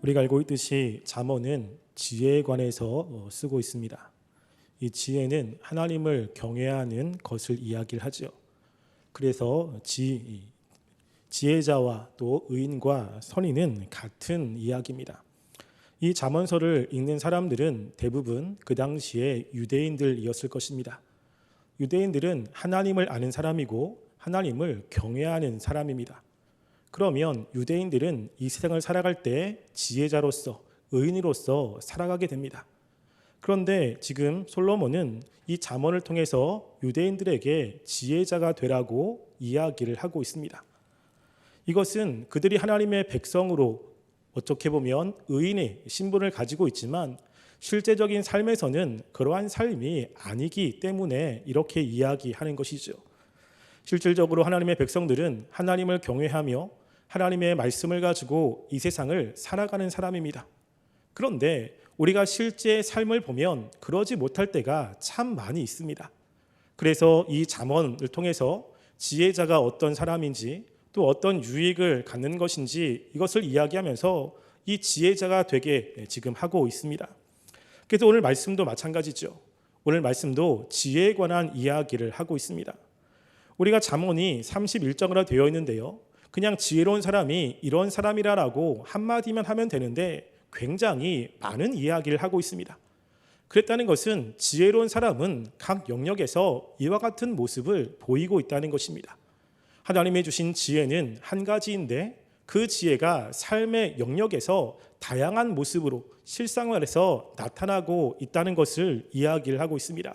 우리가 알고 있듯이 잠언은 지혜에 관해서 쓰고 있습니다. 이 지혜는 하나님을 경외하는 것을 이야기를 하죠. 그래서 지혜자와 또 의인과 선인은 같은 이야기입니다. 이 잠언서를 읽는 사람들은 대부분 그 당시에 유대인들이었을 것입니다. 유대인들은 하나님을 아는 사람이고 하나님을 경외하는 사람입니다. 그러면 유대인들은 이 세상을 살아갈 때 지혜자로서 의인으로서 살아가게 됩니다. 그런데 지금 솔로몬은 이 잠언을 통해서 유대인들에게 지혜자가 되라고 이야기를 하고 있습니다. 이것은 그들이 하나님의 백성으로 어떻게 보면 의인의 신분을 가지고 있지만 실제적인 삶에서는 그러한 삶이 아니기 때문에 이렇게 이야기하는 것이죠. 실질적으로 하나님의 백성들은 하나님을 경외하며 하나님의 말씀을 가지고 이 세상을 살아가는 사람입니다. 그런데 우리가 실제 삶을 보면 그러지 못할 때가 참 많이 있습니다. 그래서 이 잠언을 통해서 지혜자가 어떤 사람인지 또 어떤 유익을 갖는 것인지 이것을 이야기하면서 이 지혜자가 되게 지금 하고 있습니다. 그래서 오늘 말씀도 마찬가지죠. 오늘 말씀도 지혜에 관한 이야기를 하고 있습니다. 우리가 잠언이 31장으로 되어 있는데요. 그냥 지혜로운 사람이 이런 사람이라고 한마디만 하면 되는데 굉장히 많은 이야기를 하고 있습니다. 그랬다는 것은 지혜로운 사람은 각 영역에서 이와 같은 모습을 보이고 있다는 것입니다. 하나님이 주신 지혜는 한 가지인데 그 지혜가 삶의 영역에서 다양한 모습으로 실생활에서 나타나고 있다는 것을 이야기를 하고 있습니다.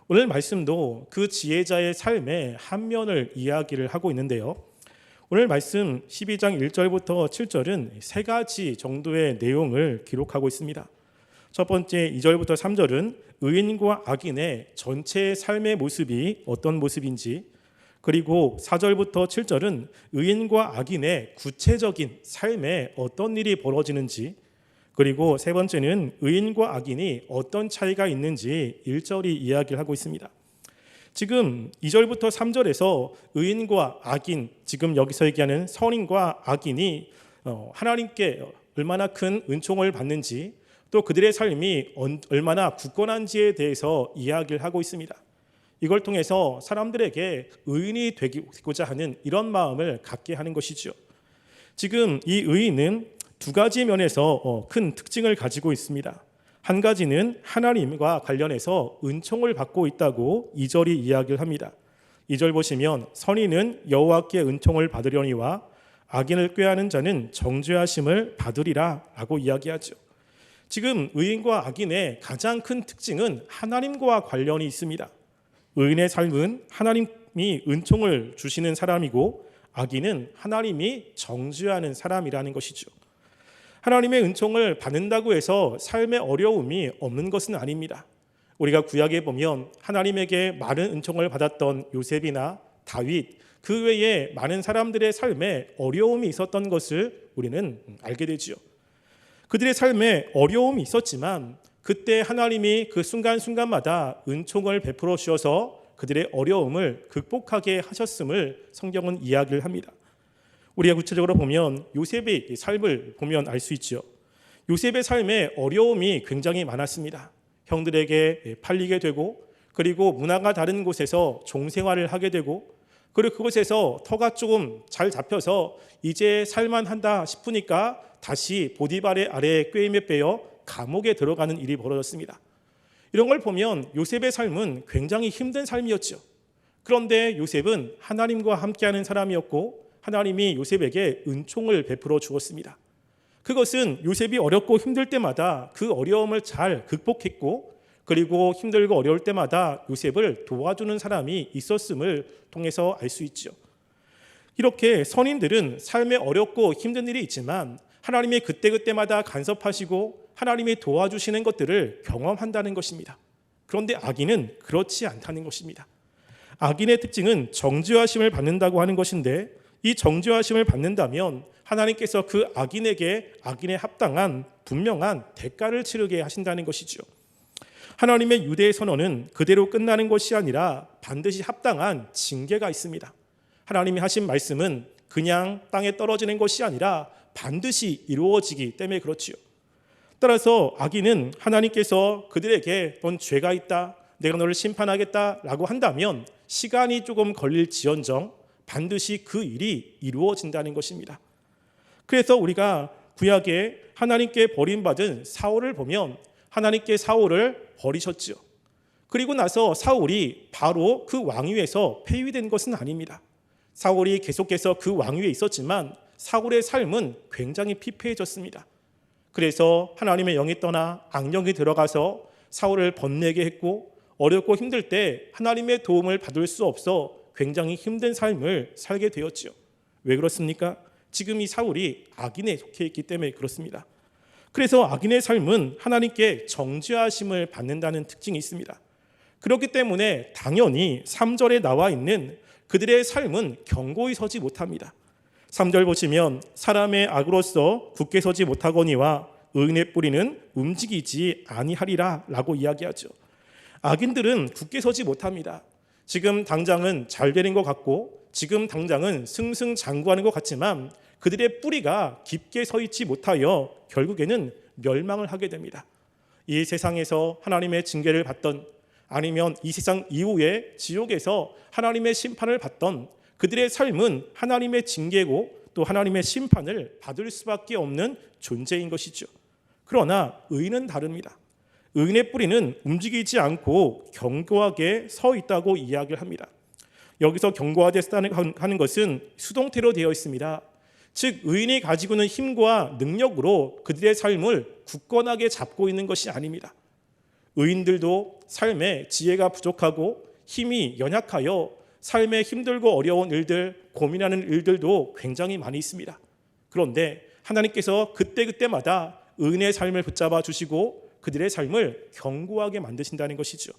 오늘 말씀도 그 지혜자의 삶의 한 면을 이야기를 하고 있는데요. 오늘 말씀 12장 1절부터 7절은 세 가지 정도의 내용을 기록하고 있습니다. 첫 번째 2절부터 3절은 의인과 악인의 전체의 삶의 모습이 어떤 모습인지, 그리고 4절부터 7절은 의인과 악인의 구체적인 삶에 어떤 일이 벌어지는지, 그리고 세 번째는 의인과 악인이 어떤 차이가 있는지 1절이 이야기를 하고 있습니다. 지금 2절부터 3절에서 의인과 악인, 지금 여기서 얘기하는 선인과 악인이 하나님께 얼마나 큰 은총을 받는지, 또 그들의 삶이 얼마나 굳건한지에 대해서 이야기를 하고 있습니다. 이걸 통해서 사람들에게 의인이 되고자 하는 이런 마음을 갖게 하는 것이죠. 지금 이 의인은 두 가지 면에서 큰 특징을 가지고 있습니다. 한 가지는 하나님과 관련해서 은총을 받고 있다고 2절이 이야기를 합니다. 2절 보시면 선인은 여호와께 은총을 받으려니와 악인을 꾀하는 자는 정죄하심을 받으리라 라고 이야기하죠. 지금 의인과 악인의 가장 큰 특징은 하나님과 관련이 있습니다. 의인의 삶은 하나님이 은총을 주시는 사람이고 악인은 하나님이 정죄하는 사람이라는 것이죠. 하나님의 은총을 받는다고 해서 삶의 어려움이 없는 것은 아닙니다. 우리가 구약에 보면 하나님에게 많은 은총을 받았던 요셉이나 다윗, 그 외에 많은 사람들의 삶에 어려움이 있었던 것을 우리는 알게 되지요. 그들의 삶에 어려움이 있었지만 그때 하나님이 그 순간순간마다 은총을 베풀어 주셔서 그들의 어려움을 극복하게 하셨음을 성경은 이야기를 합니다. 우리가 구체적으로 보면 요셉의 삶을 보면 알 수 있죠. 요셉의 삶에 어려움이 굉장히 많았습니다. 형들에게 팔리게 되고, 그리고 문화가 다른 곳에서 종생활을 하게 되고, 그리고 그곳에서 터가 조금 잘 잡혀서 이제 살만한다 싶으니까 다시 보디발의 아래에 꾀임에 빼여 감옥에 들어가는 일이 벌어졌습니다. 이런 걸 보면 요셉의 삶은 굉장히 힘든 삶이었죠. 그런데 요셉은 하나님과 함께하는 사람이었고 하나님이 요셉에게 은총을 베풀어 주었습니다. 그것은 요셉이 어렵고 힘들 때마다 그 어려움을 잘 극복했고, 그리고 힘들고 어려울 때마다 요셉을 도와주는 사람이 있었음을 통해서 알 수 있죠. 이렇게 선인들은 삶에 어렵고 힘든 일이 있지만 하나님이 그때그때마다 간섭하시고 하나님이 도와주시는 것들을 경험한다는 것입니다. 그런데 악인은 그렇지 않다는 것입니다. 악인의 특징은 정죄하심을 받는다고 하는 것인데, 이 정죄하심을 받는다면 하나님께서 그 악인에게 악인에 합당한 분명한 대가를 치르게 하신다는 것이죠. 하나님의 유대의 선언은 그대로 끝나는 것이 아니라 반드시 합당한 징계가 있습니다. 하나님이 하신 말씀은 그냥 땅에 떨어지는 것이 아니라 반드시 이루어지기 때문에 그렇지요. 따라서 악인은 하나님께서 그들에게 넌 죄가 있다, 내가 너를 심판하겠다라고 한다면 시간이 조금 걸릴지언정 반드시 그 일이 이루어진다는 것입니다. 그래서 우리가 구약에 하나님께 버림받은 사울을 보면 하나님께 사울을 버리셨지요. 그리고 나서 사울이 바로 그 왕위에서 폐위된 것은 아닙니다. 사울이 계속해서 그 왕위에 있었지만 사울의 삶은 굉장히 피폐해졌습니다. 그래서 하나님의 영이 떠나 악령이 들어가서 사울을 번뇌게 했고 어렵고 힘들 때 하나님의 도움을 받을 수 없어 굉장히 힘든 삶을 살게 되었지요. 왜 그렇습니까? 지금 이 사울이 악인에 속해 있기 때문에 그렇습니다. 그래서 악인의 삶은 하나님께 정죄하심을 받는다는 특징이 있습니다. 그렇기 때문에 당연히 3절에 나와 있는 그들의 삶은 견고히 서지 못합니다. 3절 보시면 사람의 악으로서 굳게 서지 못하거니와 의인의 뿌리는 움직이지 아니하리라 라고 이야기하죠. 악인들은 굳게 서지 못합니다. 지금 당장은 잘 되는 것 같고 지금 당장은 승승장구하는 것 같지만 그들의 뿌리가 깊게 서 있지 못하여 결국에는 멸망을 하게 됩니다. 이 세상에서 하나님의 징계를 받던 아니면 이 세상 이후에 지옥에서 하나님의 심판을 받던 그들의 삶은 하나님의 징계고 또 하나님의 심판을 받을 수밖에 없는 존재인 것이죠. 그러나 의인은 다릅니다. 의인의 뿌리는 움직이지 않고 견고하게 서 있다고 이야기를 합니다. 여기서 견고하게 하는 것은 수동태로 되어 있습니다. 즉 의인이 가지고 있는 힘과 능력으로 그들의 삶을 굳건하게 잡고 있는 것이 아닙니다. 의인들도 삶에 지혜가 부족하고 힘이 연약하여 삶에 힘들고 어려운 일들, 고민하는 일들도 굉장히 많이 있습니다. 그런데 하나님께서 그때그때마다 의인의 삶을 붙잡아 주시고 그들의 삶을 견고하게 만드신다는 것이죠.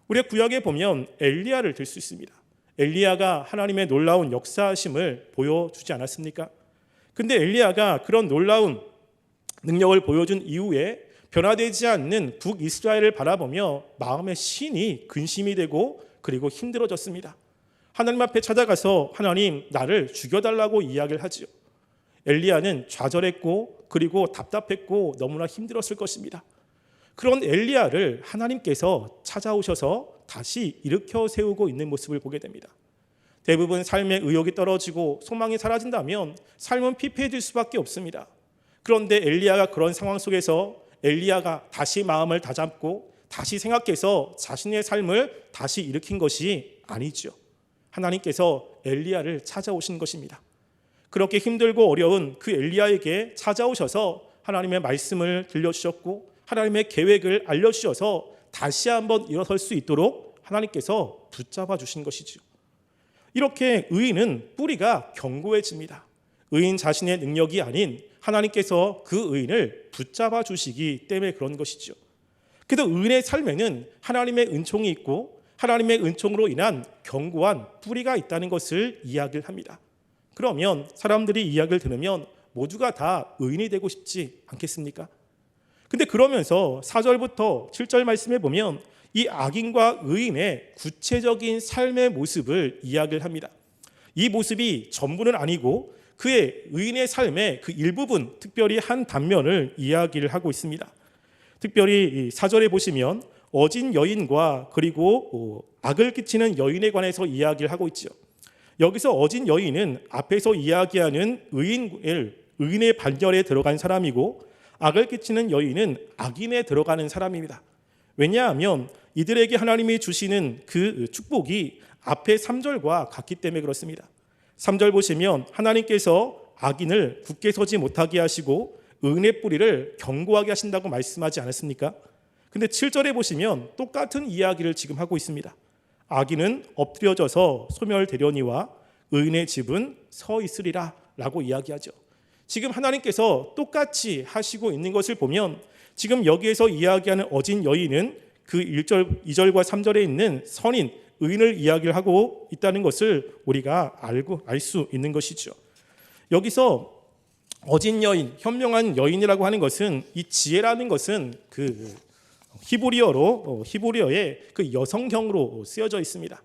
우리가 구약에 보면 엘리야를 들 수 있습니다. 엘리야가 하나님의 놀라운 역사하심을 보여주지 않았습니까? 근데 엘리야가 그런 놀라운 능력을 보여준 이후에 변화되지 않는 북이스라엘을 바라보며 마음의 신이 근심이 되고 그리고 힘들어졌습니다. 하나님 앞에 찾아가서 하나님 나를 죽여달라고 이야기를 하지요. 엘리야는 좌절했고 그리고 답답했고 너무나 힘들었을 것입니다. 그런 엘리야를 하나님께서 찾아오셔서 다시 일으켜 세우고 있는 모습을 보게 됩니다. 대부분 삶의 의욕이 떨어지고 소망이 사라진다면 삶은 피폐해질 수밖에 없습니다. 그런데 엘리야가 그런 상황 속에서 엘리야가 다시 마음을 다잡고 다시 생각해서 자신의 삶을 다시 일으킨 것이 아니죠. 하나님께서 엘리야를 찾아오신 것입니다. 그렇게 힘들고 어려운 그 엘리야에게 찾아오셔서 하나님의 말씀을 들려주셨고 하나님의 계획을 알려주셔서 다시 한번 일어설 수 있도록 하나님께서 붙잡아 주신 것이죠. 이렇게 의인은 뿌리가 견고해집니다. 의인 자신의 능력이 아닌 하나님께서 그 의인을 붙잡아 주시기 때문에 그런 것이죠. 그래도 의인의 삶에는 하나님의 은총이 있고 하나님의 은총으로 인한 견고한 뿌리가 있다는 것을 이야기를 합니다. 그러면 사람들이 이야기를 들으면 모두가 다 의인이 되고 싶지 않겠습니까? 근데 그러면서 4절부터 7절 말씀에 보면 이 악인과 의인의 구체적인 삶의 모습을 이야기를 합니다. 이 모습이 전부는 아니고 그의 의인의 삶의 그 일부분, 특별히 한 단면을 이야기를 하고 있습니다. 특별히 4절에 보시면 어진 여인과 그리고 악을 끼치는 여인에 관해서 이야기를 하고 있죠. 여기서 어진 여인은 앞에서 이야기하는 의인의 반열에 들어간 사람이고 악을 끼치는 여인은 악인에 들어가는 사람입니다. 왜냐하면 이들에게 하나님이 주시는 그 축복이 앞에 3절과 같기 때문에 그렇습니다. 3절 보시면 하나님께서 악인을 굳게 서지 못하게 하시고 의인의 뿌리를 견고하게 하신다고 말씀하지 않았습니까? 근데 7절에 보시면 똑같은 이야기를 지금 하고 있습니다. 악인은 엎드려져서 소멸되려니와 의인의 집은 서 있으리라 라고 이야기하죠. 지금 하나님께서 똑같이 하시고 있는 것을 보면 지금 여기에서 이야기하는 어진 여인은 그 1절, 2절과 3절에 있는 선인, 의인을 이야기를 하고 있다는 것을 우리가 알 수 있는 것이죠. 여기서 어진 여인, 현명한 여인이라고 하는 것은 이 지혜라는 것은 그 히브리어의 그 여성형으로 쓰여져 있습니다.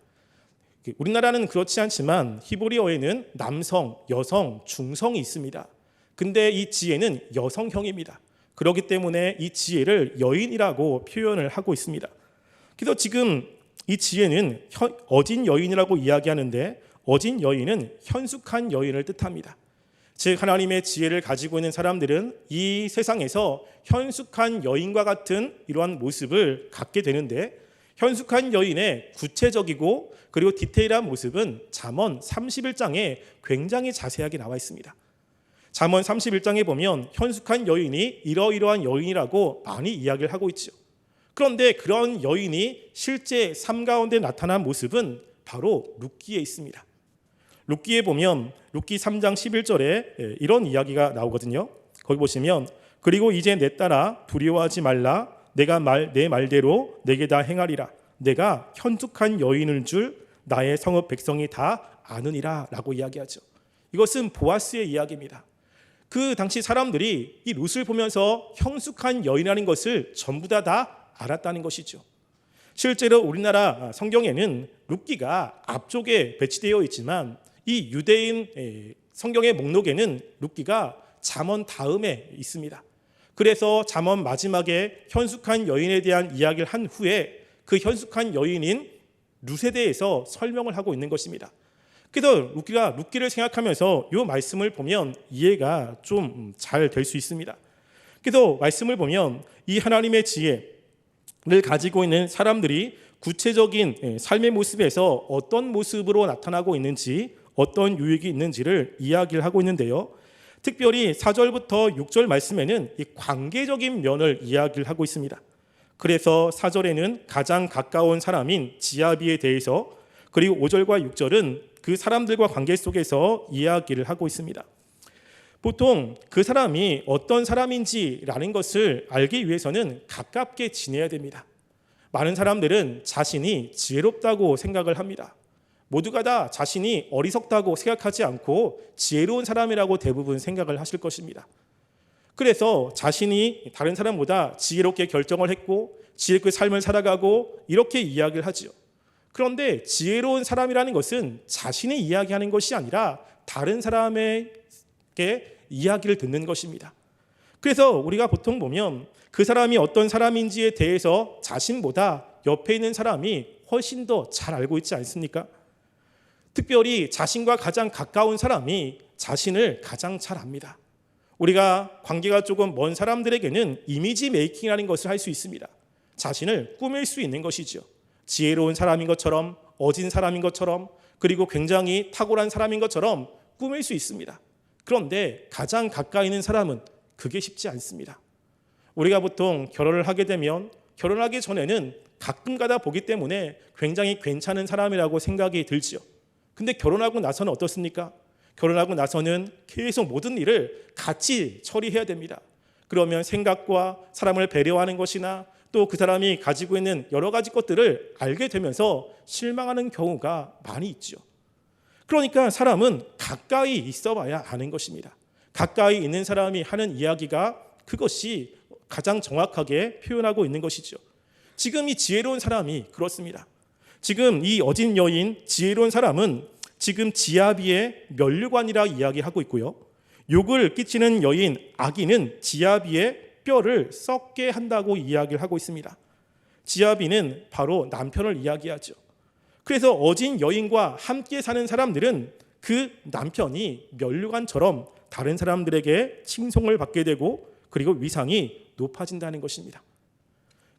우리나라는 그렇지 않지만 히브리어에는 남성, 여성, 중성이 있습니다. 근데 이 지혜는 여성형입니다. 그렇기 때문에 이 지혜를 여인이라고 표현을 하고 있습니다. 그래서 지금 이 지혜는 어진 여인이라고 이야기하는데 어진 여인은 현숙한 여인을 뜻합니다. 즉 하나님의 지혜를 가지고 있는 사람들은 이 세상에서 현숙한 여인과 같은 이러한 모습을 갖게 되는데 현숙한 여인의 구체적이고 그리고 디테일한 모습은 잠언 31장에 굉장히 자세하게 나와 있습니다. 잠언 31장에 보면 현숙한 여인이 이러이러한 여인이라고 많이 이야기를 하고 있죠. 그런데 그런 여인이 실제 삶 가운데 나타난 모습은 바로 룻기에 있습니다. 룻기에 보면 룻기 3장 11절에 이런 이야기가 나오거든요. 거기 보시면 그리고 이제 내 딸아 두려워하지 말라 내가 내 말대로 내게 다 행하리라 내가 현숙한 여인을 줄 나의 성읍 백성이 다 아느니라 라고 이야기하죠. 이것은 보아스의 이야기입니다. 그 당시 사람들이 이 룻을 보면서 형숙한 여인이라는 것을 전부 다 알았다는 것이죠. 실제로 우리나라 성경에는 룻기가 앞쪽에 배치되어 있지만 이 유대인 성경의 목록에는 룻기가 잠언 다음에 있습니다. 그래서 잠언 마지막에 현숙한 여인에 대한 이야기를 한 후에 그 현숙한 여인인 룻에 대해서 설명을 하고 있는 것입니다. 그래서 룻기를 생각하면서 이 말씀을 보면 이해가 좀 잘 될 수 있습니다. 그래서 말씀을 보면 이 하나님의 지혜를 가지고 있는 사람들이 구체적인 삶의 모습에서 어떤 모습으로 나타나고 있는지 어떤 유익이 있는지를 이야기를 하고 있는데요. 특별히 4절부터 6절 말씀에는 이 관계적인 면을 이야기를 하고 있습니다. 그래서 4절에는 가장 가까운 사람인 지아비에 대해서 그리고 5절과 6절은 그 사람들과 관계 속에서 이야기를 하고 있습니다. 보통 그 사람이 어떤 사람인지라는 것을 알기 위해서는 가깝게 지내야 됩니다. 많은 사람들은 자신이 지혜롭다고 생각을 합니다. 모두가 다 자신이 어리석다고 생각하지 않고 지혜로운 사람이라고 대부분 생각을 하실 것입니다. 그래서 자신이 다른 사람보다 지혜롭게 결정을 했고 지혜롭게 삶을 살아가고 이렇게 이야기를 하죠. 그런데 지혜로운 사람이라는 것은 자신이 이야기하는 것이 아니라 다른 사람에게 이야기를 듣는 것입니다. 그래서 우리가 보통 보면 그 사람이 어떤 사람인지에 대해서 자신보다 옆에 있는 사람이 훨씬 더 잘 알고 있지 않습니까? 특별히 자신과 가장 가까운 사람이 자신을 가장 잘 압니다. 우리가 관계가 조금 먼 사람들에게는 이미지 메이킹이라는 것을 할 수 있습니다. 자신을 꾸밀 수 있는 것이죠. 지혜로운 사람인 것처럼 어진 사람인 것처럼 그리고 굉장히 탁월한 사람인 것처럼 꾸밀 수 있습니다. 그런데 가장 가까이 있는 사람은 그게 쉽지 않습니다. 우리가 보통 결혼을 하게 되면 결혼하기 전에는 가끔가다 보기 때문에 굉장히 괜찮은 사람이라고 생각이 들지요. 근데 결혼하고 나서는 어떻습니까? 결혼하고 나서는 계속 모든 일을 같이 처리해야 됩니다. 그러면 생각과 사람을 배려하는 것이나 또 그 사람이 가지고 있는 여러 가지 것들을 알게 되면서 실망하는 경우가 많이 있죠. 그러니까 사람은 가까이 있어 봐야 아는 것입니다. 가까이 있는 사람이 하는 이야기가 그것이 가장 정확하게 표현하고 있는 것이죠. 지금 이 지혜로운 사람이 그렇습니다. 지금 이 어진 여인 지혜로운 사람은 지금 지아비의 면류관이라 이야기하고 있고요. 욕을 끼치는 여인 아기는 지아비의 뼈를 썩게 한다고 이야기를 하고 있습니다. 지아비는 바로 남편을 이야기하죠. 그래서 어진 여인과 함께 사는 사람들은 그 남편이 면류관처럼 다른 사람들에게 칭송을 받게 되고 그리고 위상이 높아진다는 것입니다.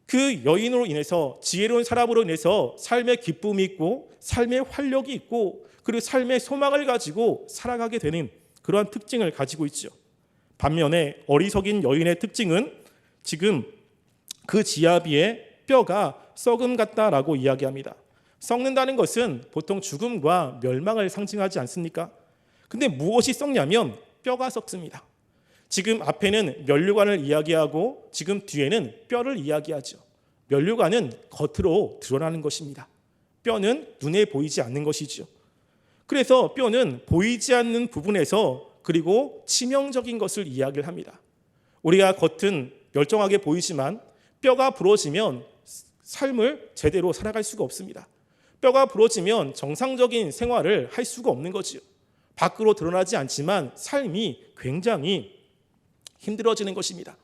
그 여인으로 인해서 지혜로운 사람으로 인해서 삶의 기쁨이 있고 삶의 활력이 있고 그리고 삶의 소망을 가지고 살아가게 되는 그러한 특징을 가지고 있죠. 반면에 어리석인 여인의 특징은 지금 그 지아비의 뼈가 썩음 같다라고 이야기합니다. 썩는다는 것은 보통 죽음과 멸망을 상징하지 않습니까? 근데 무엇이 썩냐면 뼈가 썩습니다. 지금 앞에는 면류관을 이야기하고 지금 뒤에는 뼈를 이야기하죠. 면류관은 겉으로 드러나는 것입니다. 뼈는 눈에 보이지 않는 것이죠. 그래서 뼈는 보이지 않는 부분에서 그리고 치명적인 것을 이야기를 합니다. 우리가 겉은 멀쩡하게 보이지만 뼈가 부러지면 삶을 제대로 살아갈 수가 없습니다. 뼈가 부러지면 정상적인 생활을 할 수가 없는 거지요. 밖으로 드러나지 않지만 삶이 굉장히 힘들어지는 것입니다.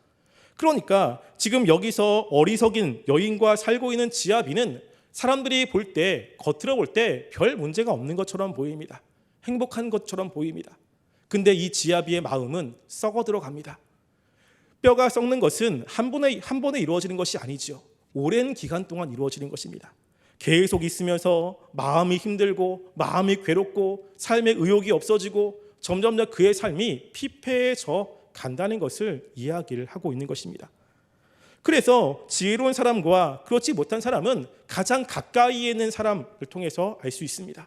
그러니까 지금 여기서 어리석인 여인과 살고 있는 지아비는 사람들이 볼 때, 겉으로 볼 때 별 문제가 없는 것처럼 보입니다. 행복한 것처럼 보입니다. 근데 이 지아비의 마음은 썩어 들어갑니다. 뼈가 썩는 것은 한 번에 이루어지는 것이 아니죠. 오랜 기간 동안 이루어지는 것입니다. 계속 있으면서 마음이 힘들고 마음이 괴롭고 삶의 의욕이 없어지고 점점 더 그의 삶이 피폐해져 간다는 것을 이야기를 하고 있는 것입니다. 그래서 지혜로운 사람과 그렇지 못한 사람은 가장 가까이에 있는 사람을 통해서 알 수 있습니다.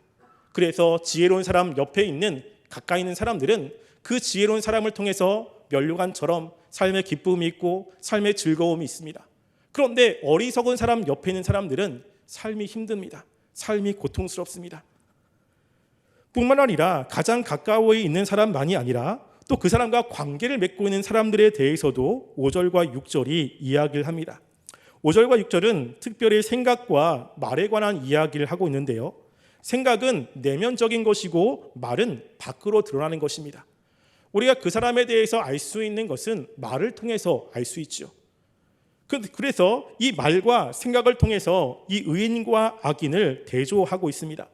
그래서 지혜로운 사람 옆에 있는 가까이 있는 사람들은 그 지혜로운 사람을 통해서 면류관처럼 삶의 기쁨이 있고 삶의 즐거움이 있습니다. 그런데 어리석은 사람 옆에 있는 사람들은 삶이 힘듭니다. 삶이 고통스럽습니다. 뿐만 아니라 가장 가까워에 있는 사람만이 아니라 또 그 사람과 관계를 맺고 있는 사람들에 대해서도 5절과 6절이 이야기를 합니다. 5절과 6절은 특별히 생각과 말에 관한 이야기를 하고 있는데요. 생각은 내면적인 것이고 말은 밖으로 드러나는 것입니다. 우리가 그 사람에 대해서 알 수 있는 것은 말을 통해서 알 수 있죠. 그래서 이 말과 생각을 통해서 이 의인과 악인을 대조하고 있습니다.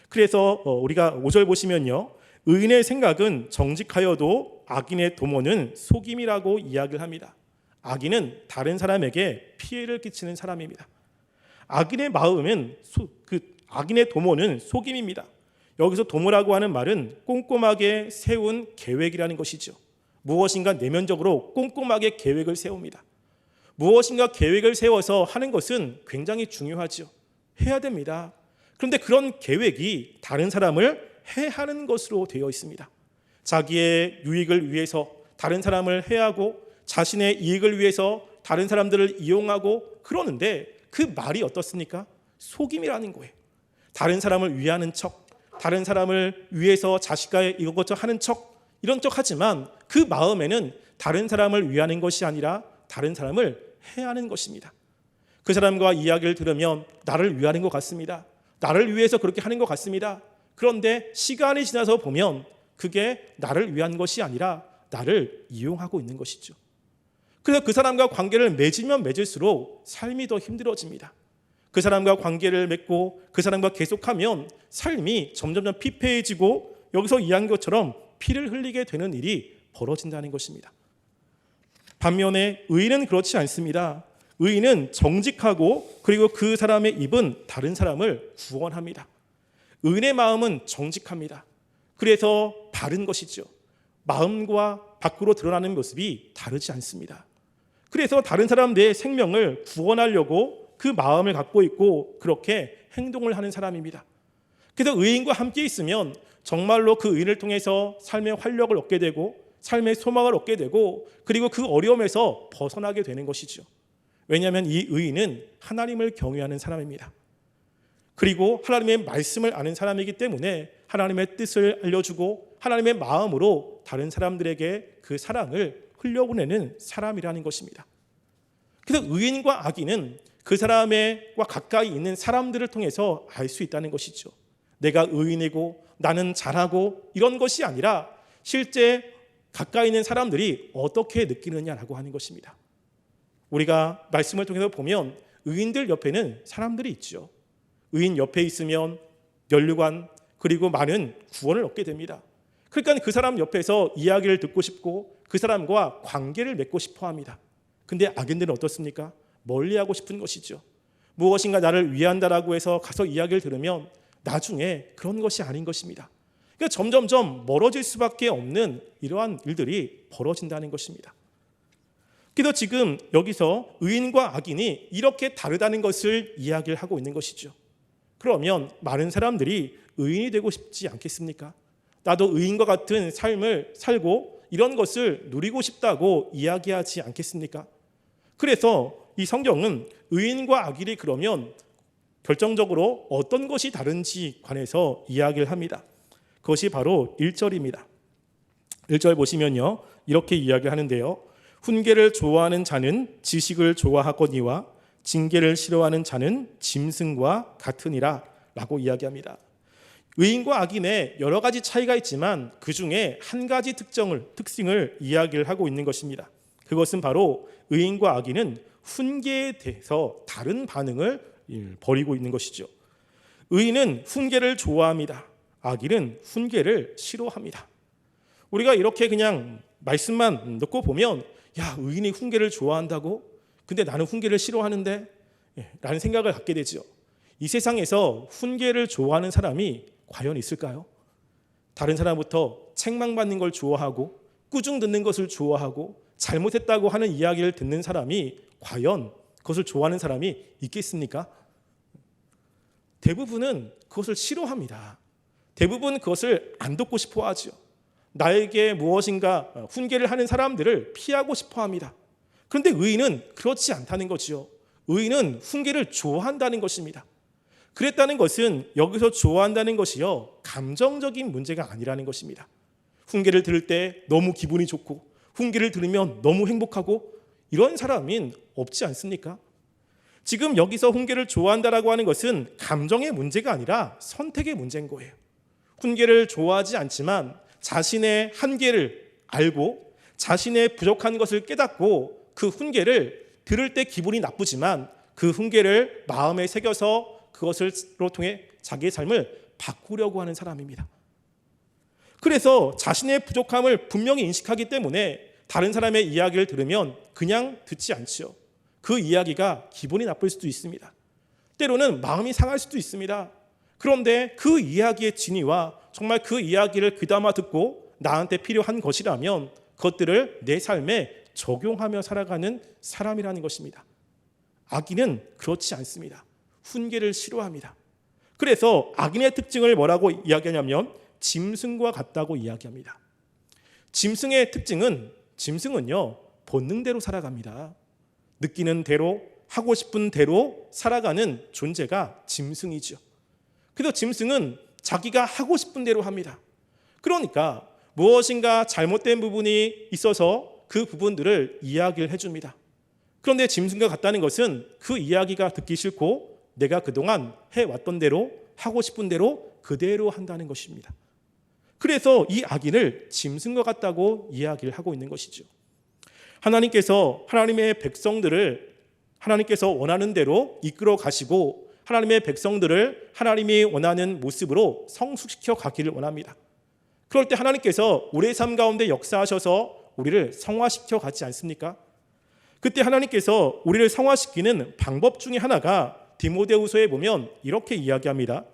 그래서 우리가 5절 보시면요. 의인의 생각은 정직하여도 악인의 도모는 속임이라고 이야기를 합니다. 악인은 다른 사람에게 피해를 끼치는 사람입니다. 악인의 마음은 악인의 도모는 속임입니다. 여기서 도모라고 하는 말은 꼼꼼하게 세운 계획이라는 것이죠. 무엇인가 내면적으로 꼼꼼하게 계획을 세웁니다. 무엇인가 계획을 세워서 하는 것은 굉장히 중요하죠. 해야 됩니다. 그런데 그런 계획이 다른 사람을 해하는 것으로 되어 있습니다. 자기의 유익을 위해서 다른 사람을 해하고 자신의 이익을 위해서 다른 사람들을 이용하고 그러는데 그 말이 어떻습니까? 속임이라는 거예요. 다른 사람을 위하는 척, 다른 사람을 위해서 자식과 이것저것 하는 척, 이런 척 하지만 그 마음에는 다른 사람을 위하는 것이 아니라 다른 사람을 해하는 것입니다. 그 사람과 이야기를 들으면 나를 위하는 것 같습니다. 나를 위해서 그렇게 하는 것 같습니다. 그런데 시간이 지나서 보면 그게 나를 위한 것이 아니라 나를 이용하고 있는 것이죠. 그래서 그 사람과 관계를 맺으면 맺을수록 삶이 더 힘들어집니다. 그 사람과 관계를 맺고 그 사람과 계속하면 삶이 점점 피폐해지고 여기서 이야기한 것처럼 피를 흘리게 되는 일이 벌어진다는 것입니다. 반면에 의인은 그렇지 않습니다. 의인은 정직하고 그리고 그 사람의 입은 다른 사람을 구원합니다. 의인의 마음은 정직합니다. 그래서 바른 것이죠. 마음과 밖으로 드러나는 모습이 다르지 않습니다. 그래서 다른 사람들의 생명을 구원하려고 그 마음을 갖고 있고 그렇게 행동을 하는 사람입니다. 그래서 의인과 함께 있으면 정말로 그 의인을 통해서 삶의 활력을 얻게 되고 삶의 소망을 얻게 되고 그리고 그 어려움에서 벗어나게 되는 것이죠. 왜냐하면 이 의인은 하나님을 경외하는 사람입니다. 그리고 하나님의 말씀을 아는 사람이기 때문에 하나님의 뜻을 알려주고 하나님의 마음으로 다른 사람들에게 그 사랑을 흘려보내는 사람이라는 것입니다. 그래서 의인과 악인은 그 사람과 가까이 있는 사람들을 통해서 알 수 있다는 것이죠. 내가 의인이고 나는 잘하고 이런 것이 아니라 실제 가까이 있는 사람들이 어떻게 느끼느냐라고 하는 것입니다. 우리가 말씀을 통해서 보면 의인들 옆에는 사람들이 있죠. 의인 옆에 있으면 면류관 그리고 많은 구원을 얻게 됩니다. 그러니까 그 사람 옆에서 이야기를 듣고 싶고 그 사람과 관계를 맺고 싶어 합니다. 근데 악인들은 어떻습니까? 멀리하고 싶은 것이죠. 무엇인가 나를 위한다라고 해서 가서 이야기를 들으면 나중에 그런 것이 아닌 것입니다. 그러니까 점점점 멀어질 수밖에 없는 이러한 일들이 벌어진다는 것입니다. 그래서 지금 여기서 의인과 악인이 이렇게 다르다는 것을 이야기를 하고 있는 것이죠. 그러면 많은 사람들이 의인이 되고 싶지 않겠습니까? 나도 의인과 같은 삶을 살고 이런 것을 누리고 싶다고 이야기하지 않겠습니까? 그래서 이 성경은 의인과 악인이 그러면 결정적으로 어떤 것이 다른지 관해서 이야기를 합니다. 그것이 바로 1절입니다. 1절 보시면요. 이렇게 이야기를 하는데요. 훈계를 좋아하는 자는 지식을 좋아하거니와 징계를 싫어하는 자는 짐승과 같으니라 라고 이야기합니다. 의인과 악인의 여러 가지 차이가 있지만 그 중에 한 가지 특징을 이야기를 하고 있는 것입니다. 그것은 바로 의인과 악인은 훈계에 대해서 다른 반응을 벌이고 있는 것이죠. 의인은 훈계를 좋아합니다. 악인은 훈계를 싫어합니다. 우리가 이렇게 그냥 말씀만 넣고 보면 야, 의인이 훈계를 좋아한다고? 근데 나는 훈계를 싫어하는데? 라는 생각을 갖게 되죠. 이 세상에서 훈계를 좋아하는 사람이 과연 있을까요? 다른 사람부터 책망받는 걸 좋아하고 꾸중 듣는 것을 좋아하고 잘못했다고 하는 이야기를 듣는 사람이 과연 그것을 좋아하는 사람이 있겠습니까? 대부분은 그것을 싫어합니다. 대부분 그것을 안 듣고 싶어 하죠. 나에게 무엇인가 훈계를 하는 사람들을 피하고 싶어 합니다. 그런데 의인은 그렇지 않다는 거지요. 의인은 훈계를 좋아한다는 것입니다. 그랬다는 것은 여기서 좋아한다는 것이요, 감정적인 문제가 아니라는 것입니다. 훈계를 들을 때 너무 기분이 좋고 훈계를 들으면 너무 행복하고 이런 사람은 없지 않습니까? 지금 여기서 훈계를 좋아한다라고 하는 것은 감정의 문제가 아니라 선택의 문제인 거예요. 훈계를 좋아하지 않지만 자신의 한계를 알고 자신의 부족한 것을 깨닫고 그 훈계를 들을 때 기분이 나쁘지만 그 훈계를 마음에 새겨서 그것으로 통해 자기의 삶을 바꾸려고 하는 사람입니다. 그래서 자신의 부족함을 분명히 인식하기 때문에 다른 사람의 이야기를 들으면 그냥 듣지 않죠. 그 이야기가 기분이 나쁠 수도 있습니다. 때로는 마음이 상할 수도 있습니다. 그런데 그 이야기의 진위와 정말 그 이야기를 귀담아 듣고 나한테 필요한 것이라면 그것들을 내 삶에 적용하며 살아가는 사람이라는 것입니다. 악인은 그렇지 않습니다. 훈계를 싫어합니다. 그래서 악인의 특징을 뭐라고 이야기하냐면 짐승과 같다고 이야기합니다. 짐승은요 본능대로 살아갑니다. 느끼는 대로 하고 싶은 대로 살아가는 존재가 짐승이죠. 그래서 짐승은 자기가 하고 싶은 대로 합니다. 그러니까 무엇인가 잘못된 부분이 있어서 그 부분들을 이야기를 해줍니다. 그런데 짐승과 같다는 것은 그 이야기가 듣기 싫고 내가 그동안 해왔던 대로 하고 싶은 대로 그대로 한다는 것입니다. 그래서 이 악인을 짐승과 같다고 이야기를 하고 있는 것이죠. 하나님께서 하나님의 백성들을 하나님께서 원하는 대로 이끌어 가시고 하나님의 백성들을 하나님이 원하는 모습으로 성숙시켜 가기를 원합니다. 그럴 때 하나님께서 우리의 삶 가운데 역사하셔서 우리를 성화시켜 가지 않습니까? 그때 하나님께서 우리를 성화시키는 방법 중에 하나가 디모데후서에 보면 이렇게 이야기합니다.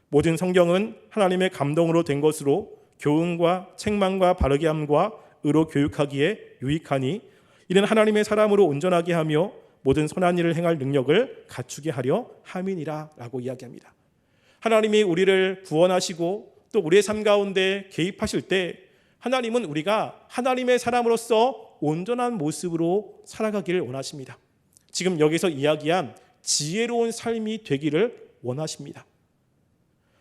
모든 성경은 하나님의 감동으로 된 것으로 교훈과 책망과 바르게 함과 의로 교육하기에 유익하니 이는 하나님의 사람으로 온전하게 하며 모든 선한 일을 행할 능력을 갖추게 하려 함이니라 라고 이야기합니다. 하나님이 우리를 구원하시고 또 우리의 삶 가운데 개입하실 때 하나님은 우리가 하나님의 사람으로서 온전한 모습으로 살아가기를 원하십니다. 지금 여기서 이야기한 지혜로운 삶이 되기를 원하십니다.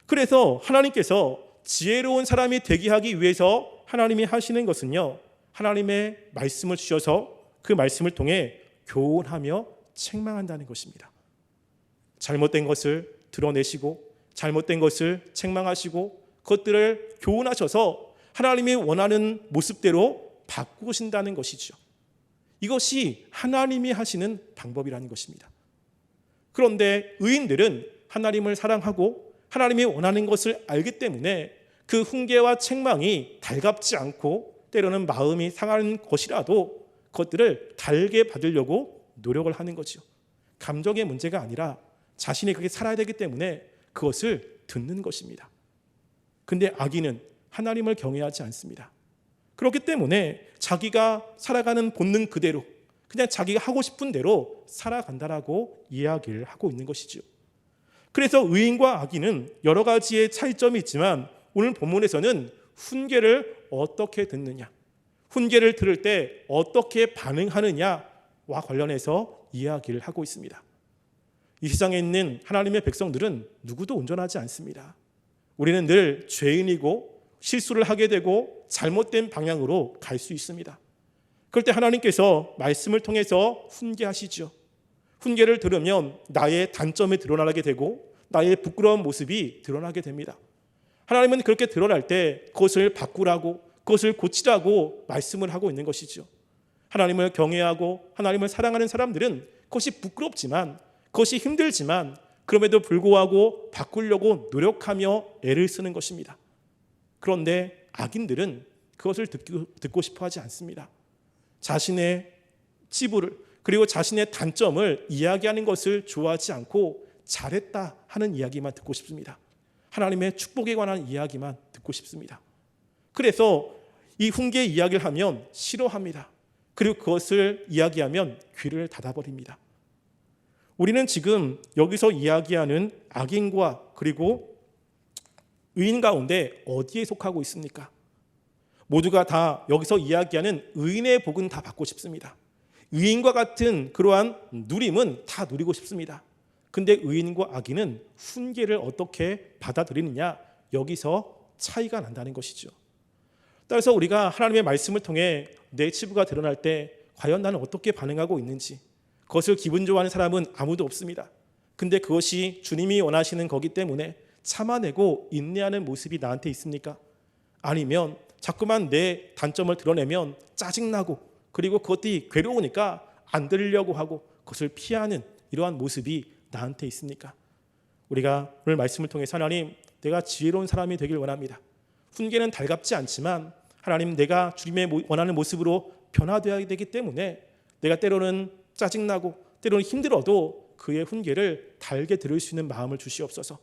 그래서 하나님께서 지혜로운 사람이 되게 하기 위해서 하나님이 하시는 것은요, 하나님의 말씀을 주셔서 그 말씀을 통해 교훈하며 책망한다는 것입니다. 잘못된 것을 드러내시고 잘못된 것을 책망하시고 그것들을 교훈하셔서 하나님이 원하는 모습대로 바꾸신다는 것이죠. 이것이 하나님이 하시는 방법이라는 것입니다. 그런데 의인들은 하나님을 사랑하고 하나님이 원하는 것을 알기 때문에 그 훈계와 책망이 달갑지 않고 때로는 마음이 상하는 것이라도 그것들을 달게 받으려고 노력을 하는 거죠. 감정의 문제가 아니라 자신이 그렇게 살아야 되기 때문에 그것을 듣는 것입니다. 근데 악인은 하나님을 경외하지 않습니다. 그렇기 때문에 자기가 살아가는 본능 그대로 그냥 자기가 하고 싶은 대로 살아간다라고 이야기를 하고 있는 것이죠. 그래서 의인과 악인은 여러 가지의 차이점이 있지만 오늘 본문에서는 훈계를 어떻게 듣느냐, 훈계를 들을 때 어떻게 반응하느냐와 관련해서 이야기를 하고 있습니다. 이 세상에 있는 하나님의 백성들은 누구도 온전하지 않습니다. 우리는 늘 죄인이고 실수를 하게 되고 잘못된 방향으로 갈 수 있습니다. 그럴 때 하나님께서 말씀을 통해서 훈계하시죠. 훈계를 들으면 나의 단점이 드러나게 되고 나의 부끄러운 모습이 드러나게 됩니다. 하나님은 그렇게 드러날 때 그것을 바꾸라고, 그것을 고치라고 말씀을 하고 있는 것이죠. 하나님을 경외하고 하나님을 사랑하는 사람들은 그것이 부끄럽지만, 그것이 힘들지만 그럼에도 불구하고 바꾸려고 노력하며 애를 쓰는 것입니다. 그런데 악인들은 그것을 듣고 싶어 하지 않습니다. 자신의 치부를, 그리고 자신의 단점을 이야기하는 것을 좋아하지 않고 잘했다 하는 이야기만 듣고 싶습니다. 하나님의 축복에 관한 이야기만 듣고 싶습니다. 그래서 이 훈계 이야기를 하면 싫어합니다. 그리고 그것을 이야기하면 귀를 닫아버립니다. 우리는 지금 여기서 이야기하는 악인과 그리고 의인 가운데 어디에 속하고 있습니까? 모두가 다 여기서 이야기하는 의인의 복은 다 받고 싶습니다. 의인과 같은 그러한 누림은 다 누리고 싶습니다. 근데 의인과 악인은 훈계를 어떻게 받아들이느냐, 여기서 차이가 난다는 것이죠. 따라서 우리가 하나님의 말씀을 통해 내 치부가 드러날 때 과연 나는 어떻게 반응하고 있는지, 그것을 기분 좋아하는 사람은 아무도 없습니다. 근데 그것이 주님이 원하시는 거기 때문에 참아내고 인내하는 모습이 나한테 있습니까? 아니면 자꾸만 내 단점을 드러내면 짜증나고, 그리고 그것이 괴로우니까 안 들으려고 하고 그것을 피하는 이러한 모습이 나한테 있습니까? 우리가 오늘 말씀을 통해서 하나님, 내가 지혜로운 사람이 되길 원합니다. 훈계는 달갑지 않지만 하나님, 내가 주님의 원하는 모습으로 변화되어야 되기 때문에 내가 때로는 짜증나고 때로는 힘들어도 그의 훈계를 달게 들을 수 있는 마음을 주시옵소서.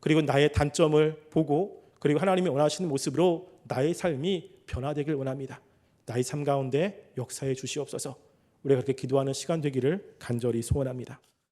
그리고 나의 단점을 보고, 그리고 하나님이 원하시는 모습으로 나의 삶이 변화되길 원합니다. 나의 삶 가운데 역사해 주시옵소서. 우리가 그렇게 기도하는 시간 되기를 간절히 소원합니다.